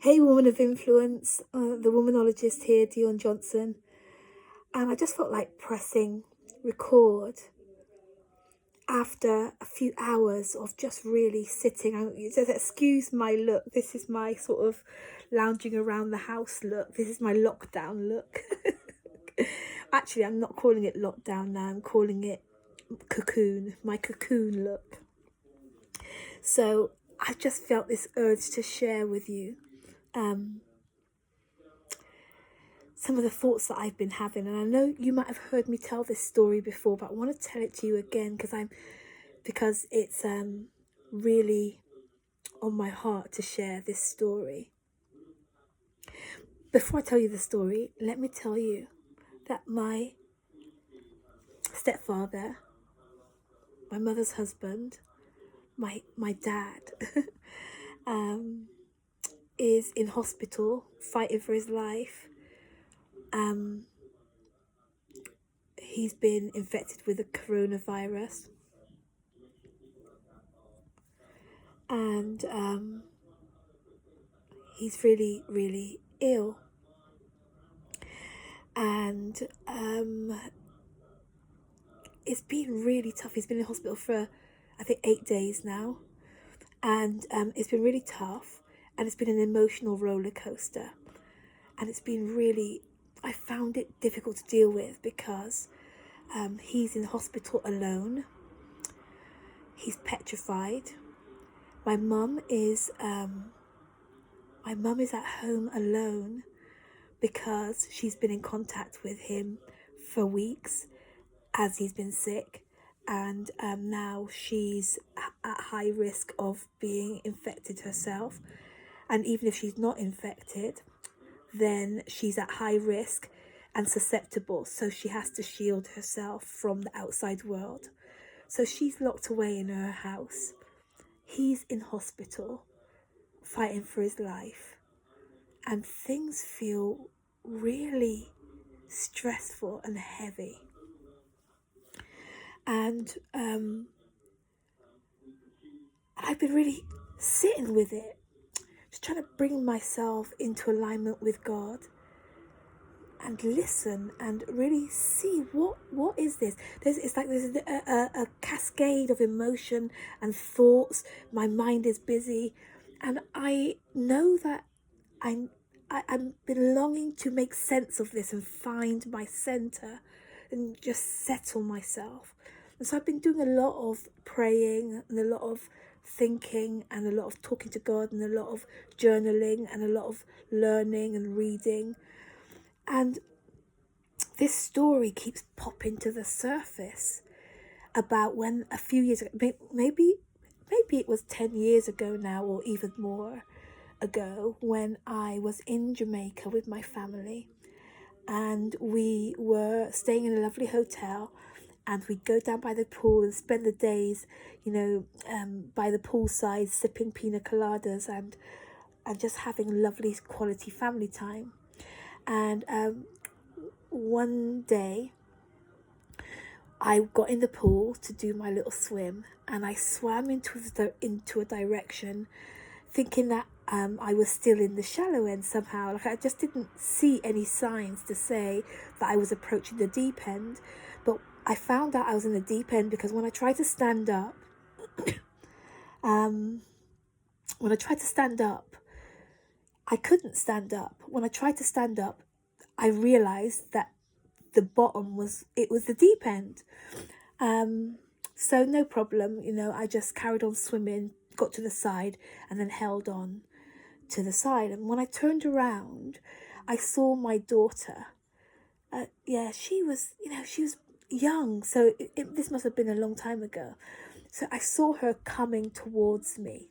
Hey, woman of influence, the womanologist here, Dion Johnson. And I just felt like pressing record after a few hours of just really sitting. It says, excuse my look. This is my sort of lounging around the house look. This is my lockdown look. Actually, I'm not calling it lockdown now. I'm calling it cocoon, my cocoon look. So I just felt this urge to share with you some of the thoughts that I've been having. And I know you might have heard me tell this story before, but I want to tell it to you again because it's really on my heart to share this story. Before I tell you the story, let me tell you that my stepfather, my mother's husband, my dad, is in hospital fighting for his life. He's been infected with the coronavirus, and he's really, really ill. And it's been really tough. He's been in hospital for, I think, 8 days now. And it's been really tough. And it's been an emotional roller coaster. And it's been really, I found it difficult to deal with because he's in hospital alone. He's petrified. My mum is at home alone because she's been in contact with him for weeks as he's been sick, and now she's at high risk of being infected herself. And even if she's not infected, then she's at high risk and susceptible, so she has to shield herself from the outside world. So she's locked away in her house. He's in hospital fighting for his life, and things feel really stressful and heavy. And I've been really sitting with it, just trying to bring myself into alignment with God and listen and really see what is this. It's like there's a cascade of emotion and thoughts. My mind is busy, and I know that I'm been longing to make sense of this and find my center and just settle myself. And so I've been doing a lot of praying and a lot of thinking and a lot of talking to God and a lot of journaling and a lot of learning and reading. And this story keeps popping to the surface about when a few years ago, maybe it was 10 years ago now, or even more ago, when I was in Jamaica with my family, and we were staying in a lovely hotel, and we'd go down by the pool and spend the days, by the poolside, sipping pina coladas and just having lovely quality family time. And one day I got in the pool to do my little swim, and I swam into a direction thinking that I was still in the shallow end somehow. Like, I just didn't see any signs to say that I was approaching the deep end. But I found out I was in the deep end because when I tried to stand up, I couldn't stand up. When I tried to stand up, I realized that the bottom was the deep end. So no problem, I just carried on swimming, got to the side, and then held on to the side. And when I turned around, I saw my daughter. She was young, so this must have been a long time ago. So I saw her coming towards me,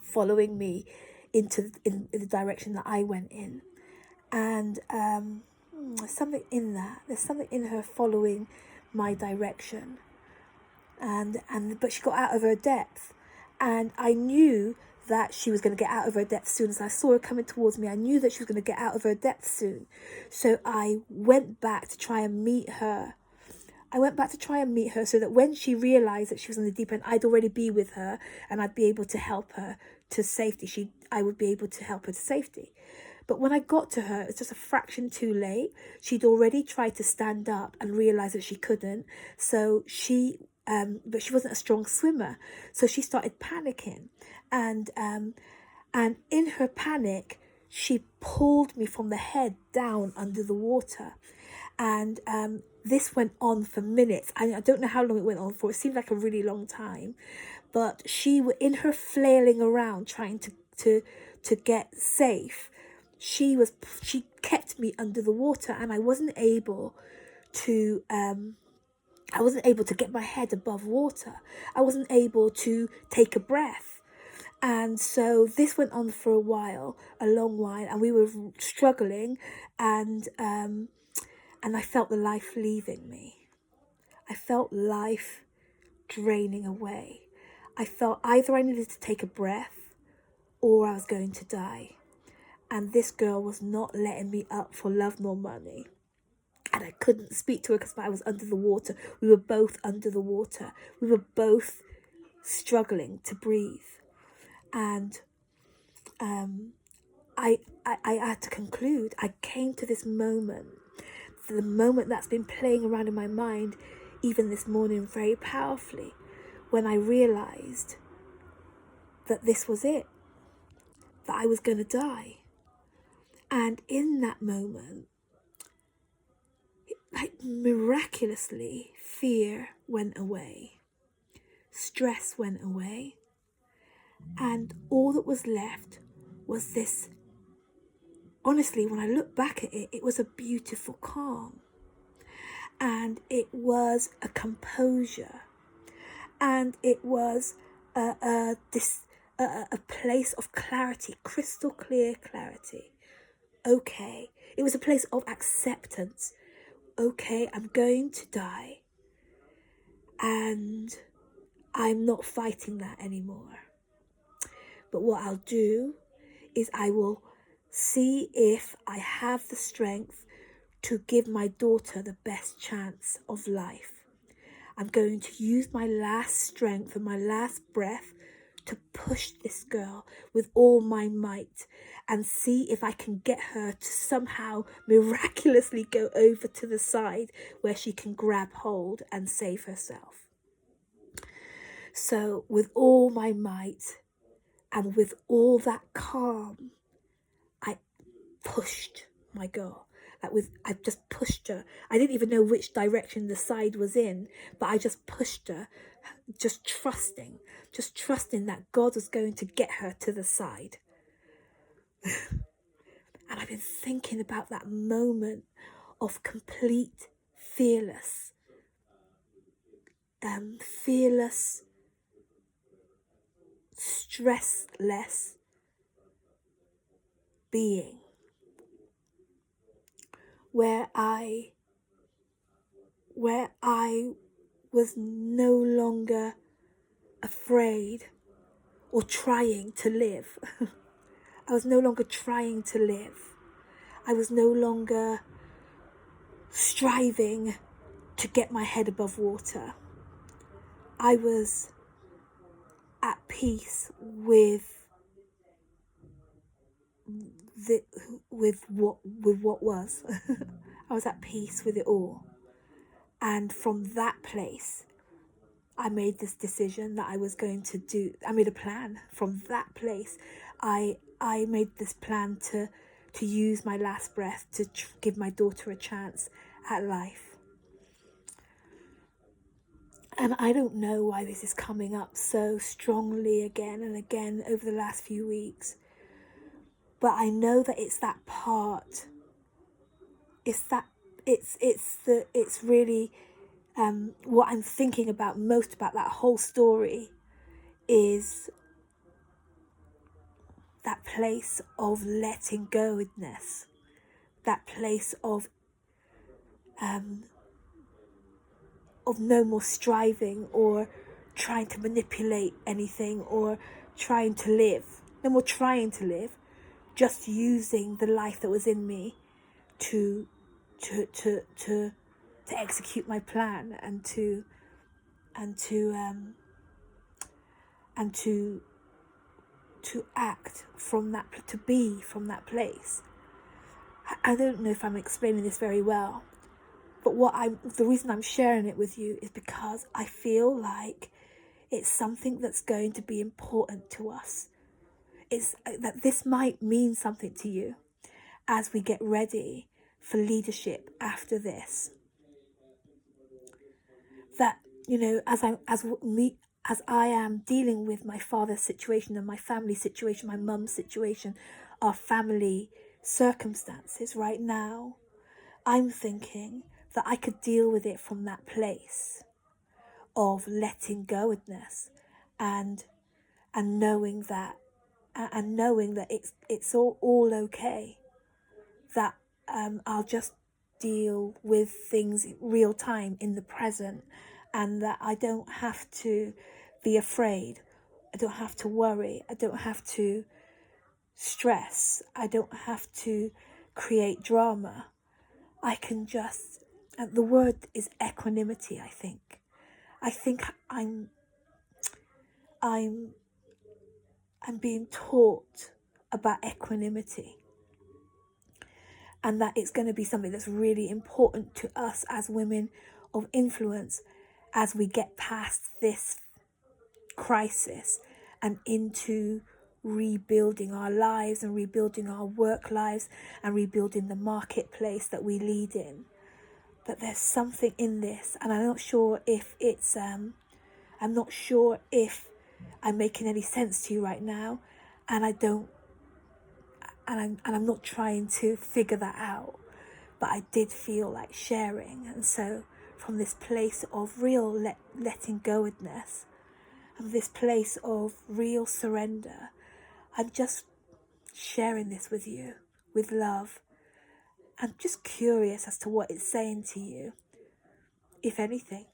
following me in the direction that I went in. And there's something in that. There's something in her following my direction. But she got out of her depth. And I knew that she was going to get out of her depth soon. As I saw her coming towards me, I knew that she was going to get out of her depth soon. So I went back to try and meet her. I went back to try and meet her so that when she realised that she was in the deep end, I'd already be with her and I'd be able to help her to safety. I would be able to help her to safety. But when I got to her, it's just a fraction too late. She'd already tried to stand up and realised that she couldn't. So but she wasn't a strong swimmer. So she started panicking. And in her panic, she pulled me from the head down under the water. And this went on for minutes. I don't know how long it went on for. It seemed like a really long time. But she, in her flailing around trying to get safe, she kept me under the water, and I wasn't able to get my head above water. I wasn't able to take a breath. And so this went on for a long while, and we were struggling, and I felt the life leaving me. I felt life draining away. I felt either I needed to take a breath or I was going to die. And this girl was not letting me up for love nor money. And I couldn't speak to her because I was under the water. We were both under the water. We were both struggling to breathe. And I had to conclude. I came to this moment, the moment that's been playing around in my mind even this morning very powerfully, when I realised that this was it, that I was going to die. And in that moment, like miraculously, fear went away, stress went away, and all that was left was this. Honestly, when I look back at it, it was a beautiful calm, and it was a composure, and it was a place of clarity, crystal clear clarity. Okay, it was a place of acceptance. Okay, I'm going to die, and I'm not fighting that anymore. But what I'll do is I will see if I have the strength to give my daughter the best chance of life. I'm going to use my last strength and my last breath to push this girl with all my might and see if I can get her to somehow miraculously go over to the side where she can grab hold and save herself. So with all my might and with all that calm, I pushed my girl. I just pushed her. I didn't even know which direction the side was in, but I just pushed her, just trusting that God was going to get her to the side. And I've been thinking about that moment of complete fearless, stressless being, where I was no longer afraid or trying to live. I was no longer trying to live. I was no longer striving to get my head above water. I was at peace with what was. I was at peace with it all. And from that place, I made this decision that I was going to do. I made a plan. From that place, I made this plan to use my last breath to give my daughter a chance at life. And I don't know why this is coming up so strongly again and again over the last few weeks. But I know that it's that part. It's really what I'm thinking about most about that whole story is that place of letting go-ness, that place of no more striving or trying to manipulate anything or trying to live. No more trying to live, just using the life that was in me to execute my plan and to act from that, to be from that place. I don't know if I'm explaining this very well, but the reason I'm sharing it with you is because I feel like it's something that's going to be important to us. It's that this might mean something to you as we get ready for leadership after this. That, you know, as I am dealing with my father's situation and my family situation, my mum's situation, our family circumstances right now, I'm thinking that I could deal with it from that place of letting go-edness and knowing that it's all okay, that I'll just deal with things real time in the present, and that I don't have to be afraid, I don't have to worry, I don't have to stress, I don't have to create drama. I can just, the word is equanimity. I think I'm being taught about equanimity, and that it's going to be something that's really important to us as women of influence as we get past this crisis and into rebuilding our lives and rebuilding our work lives and rebuilding the marketplace that we lead in. That there's something in this, and I'm not sure if I'm making any sense to you right now, and I'm not trying to figure that out, but I did feel like sharing. And so from this place of real letting go-edness, and this place of real surrender, I'm just sharing this with you with love. I'm just curious as to what it's saying to you, if anything.